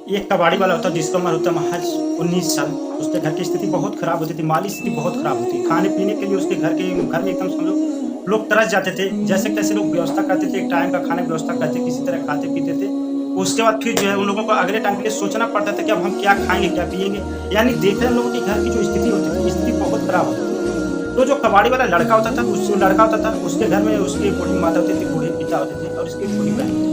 एक कबाड़ी वाला होता है जिसका उम्र होता है महज 19 साल। उसके घर की स्थिति बहुत खराब होती थी, माली स्थिति बहुत खराब होती। खाने-पीने के लिए उसके घर में एकदम समझो लोग तरस जाते थे। जैसे-तैसे लोग व्यवस्था करते थे, एक टाइम का खाने की व्यवस्था करते, किसी तरह खाते-पीते थे। उसके बाद फिर जो है उन लोगों को अगले टाइम के लिए सोचना पड़ता था कि अब हम क्या खाएँगे, क्या पिएँगे? यानी देख रहे हैं हम लोगों के घर की जो स्थिति होती थी, स्थिति बहुत खराब होती थी। तो जो कबाड़ी वाला लड़का होता था, उसके घर में उसकी बूढ़ी माता होती थी, बूढ़े पिता होते थे और उसकी एक छोटी बहन होती थी।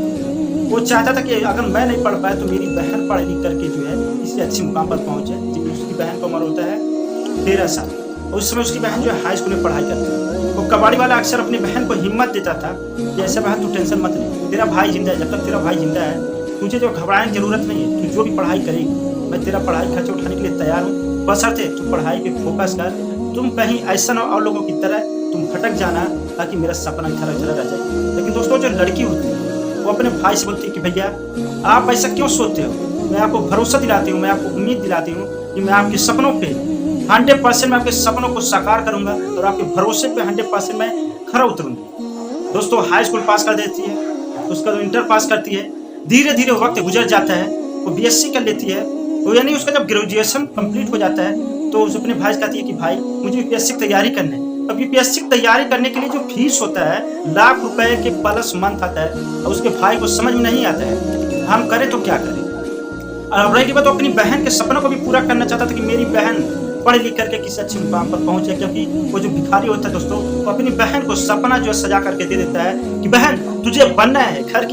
वो चाहता था कि अगर मैं नहीं पढ़ पाया तो मेरी बहन पढ़ लिख करके जो है किसी अच्छी मुकाम पर पहुँचे। जी, उसकी बहन का उम्र होता है 13 साल और उस समय उसकी बहन जो है हाई स्कूल में पढ़ाई करती है। वो कबाड़ी वाला अक्सर अपनी बहन को हिम्मत देता था कि ऐसे बहन तू टेंशन मत ले, तेरा भाई ज़िंदा है, जब तक तेरा भाई ज़िंदा है तुझे जो घबराने की ज़रूरत नहीं है, तू जो भी पढ़ाई करेगी मैं तेरा पढ़ाई खर्चा उठाने के लिए तैयार हूँ, बशर्ते तू पढ़ाई पे फोकस कर। तुम कहीं ऐसा ना और लोगों की तरह तुम भटक जाना ताकि मेरा सपना इधर-उधर रह जाए। लेकिन दोस्तों जो लड़की होती है वो अपने भाई से बोलती है कि भैया आप ऐसा क्यों सोचते हो? मैं आपको भरोसा दिलाती हूँ, मैं आपको उम्मीद दिलाती हूँ कि मैं आपके सपनों पे 100% मैं आपके सपनों को साकार करूँगा और आपके भरोसे पे 100% मैं खरा उतरूँगी। दोस्तों हाई स्कूल पास कर देती है, उसका जो इंटर पास करती है, धीरे-धीरे वक़्त गुज़र जाता है, वो बीएससी कर लेती है। वो यानी उसका जब ग्रेजुएशन कंप्लीट हो जाता है, तो उस अपने भाई से कहती है कि भाई मुझे यूपीएससी की तैयारी करनी है। अब यूपीएससी की तैयारी करने के लिए जो फीस होता है, लाख रुपए के प्लस मंथ आता है और उसके भाई को समझ में नहीं आता है, हम करें तो क्या करें? और रही बात, वो अपनी बहन के सपनों को भी पूरा करना चाहता था कि मेरी बहन पढ़ लिख करके किसी अच्छे मुकाम पर पहुंचे, क्योंकि वो जो भिखारी होता है दोस्तों, वो अपनी बहन को सपना जो है सजा करके दे देता है कि बहन तुझे बनना है, घर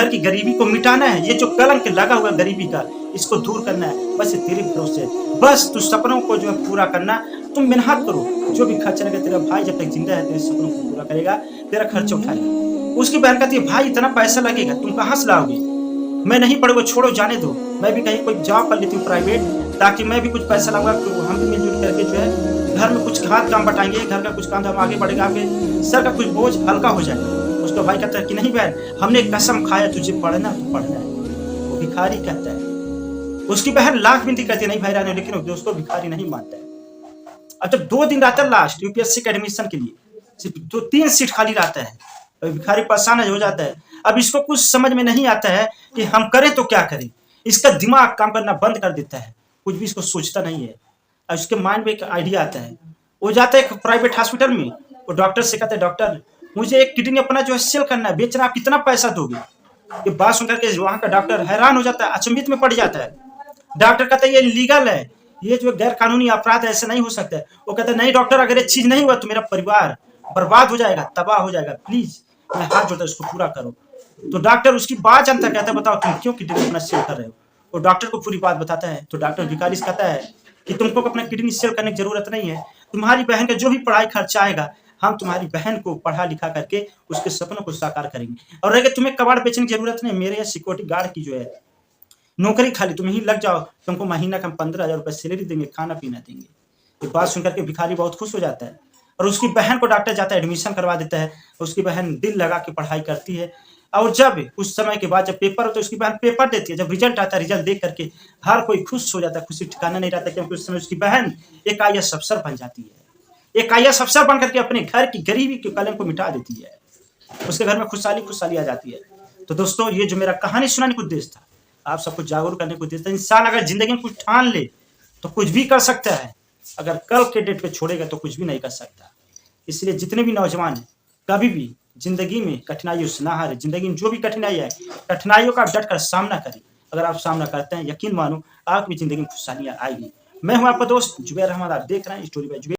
की गरीबी को मिटाना है, ये जो कलंक लगा हुआ है गरीबी का, इसको दूर करना है, बस ये तेरे भरोसे है। बस तू सपनों को जो है पूरा करना, तुम मेहनत करो, जो भी खर्चा लगे तेरा भाई जब तक जिंदा है तेरे सपनों को पूरा करेगा, तेरा खर्चा उठाएगा। उसकी बहन कहती है भाई इतना पैसा लगेगा, तुम कहाँ से लाओगे? मैं नहीं पढ़ूँगा, छोड़ो जाने दो। मैं भी कहीं कोई जॉब कर लेती हूँ प्राइवेट, ताकि मैं भी कुछ पैसा लाऊँगा, तो हम भी मिल-जुल करके जो है घर में कुछ हाथ काम बटाएँगे, घर का कुछ काम जब आगे बढ़ेगा, आपके सर का कुछ बोझ हल्का हो जाएगा। उसका भाई कहता है कि नहीं बहन, हमने कसम खाया तुझे पढ़ना तो पढ़ना है। वो भिखारी कहता है। उसकी बहन लाख विनती करती है नहीं भाई रहने दो, लेकिन वो दोस्तों भिखारी नहीं मानता है। अब जब 2 दिन रहता है लास्ट यूपीएससी के एडमिशन के लिए, सिर्फ 2-3 सीट खाली रहता है, और भिखारी परेशान हो जाता है। अब इसको कुछ समझ में नहीं आता है कि हम करें तो क्या करें? इसका दिमाग काम करना बंद कर देता है, कुछ भी इसको सोचता नहीं है। और उसके माइंड में एक आइडिया आता है, वो जाता है एक प्राइवेट हॉस्पिटल में, वो डॉक्टर से कहता है डॉक्टर मुझे एक किडनी अपना जो है सेल करना है, बेचना, आप कितना पैसा दोगे? ये बात सुनकर के वहाँ का डॉक्टर हैरान हो जाता है, अचंभित में पड़ जाता है। डॉक्टर कहता है ये लीगल है, ये जो गैर कानूनी अपराध है, ऐसे नहीं हो सकता है। वो कहता है नहीं डॉक्टर, अगर ये चीज नहीं हुआ तो मेरा परिवार बर्बाद हो जाएगा, तबाह हो जाएगा, प्लीज मैं हाथ जोड़ता हूं, इसको पूरा करो। तो डॉक्टर उसकी बात जानता है, कहता है बताओ तुम क्यों किडनी अपना सेल कर रहे हो? वो डॉक्टर को पूरी बात बताता है, तो डॉक्टर भिखारी से कहता है कि तुमको अपना किडनी सेल करने की जरूरत नहीं है, तुम्हारी बहन का जो भी पढ़ाई खर्चा आएगा हम तुम्हारी बहन को पढ़ा लिखा करके उसके सपनों को साकार करेंगे। और अगर तुम्हें कबाड़ बेचने की जरूरत नहीं, मेरे यहाँ सिक्योरिटी गार्ड की जो है नौकरी खाली, तुम ही लग जाओ, तुमको महीना का हम 15,000 रुपए सैलरी देंगे, खाना-पीना देंगे। ये बात सुनकर के भिखारी बहुत खुश हो जाता है और उसकी बहन को डॉक्टर जाता है एडमिशन करवा देता है। उसकी बहन दिल लगा के पढ़ाई करती है और जब कुछ समय के बाद जब पेपर होता है, उसकी बहन पेपर देती है, जब रिजल्ट आता है, रिजल्ट देख करके हर कोई खुश हो जाता है, खुशी ठिकाना नहीं रहता, क्योंकि उस समय उसकी बहन एक आईएएस अफ़सर बन जाती है। एक आईएएस अफ़सर बन करके अपने घर की गरीबी के कलंक को मिटा देती है। उसके घर में खुशहाली आ जाती है। तो दोस्तों ये जो मेरा कहानी सुनाने का उद्देश्य था, आप सबको जागरूक करने का उद्देश्य था। इंसान अगर ज़िंदगी में कुछ ठान ले तो कुछ भी कर सकता है, अगर कल के डेट पे छोड़ेगा तो कुछ भी नहीं कर सकता। इसलिए जितने भी नौजवान हैं, कभी भी ज़िंदगी में कठिनाइयों से ना हारें। ज़िंदगी में जो भी कठिनाई है, कठिनाइयों का डट कर सामना करें। अगर आप सामना करते हैं, यकीन मानो आपकी ज़िंदगी में खुशहालियाँ आएगी। मैं हूँ आपका दोस्त जुबैर अहमद, आप देख रहे हैं स्टोरी बाय जुबैर।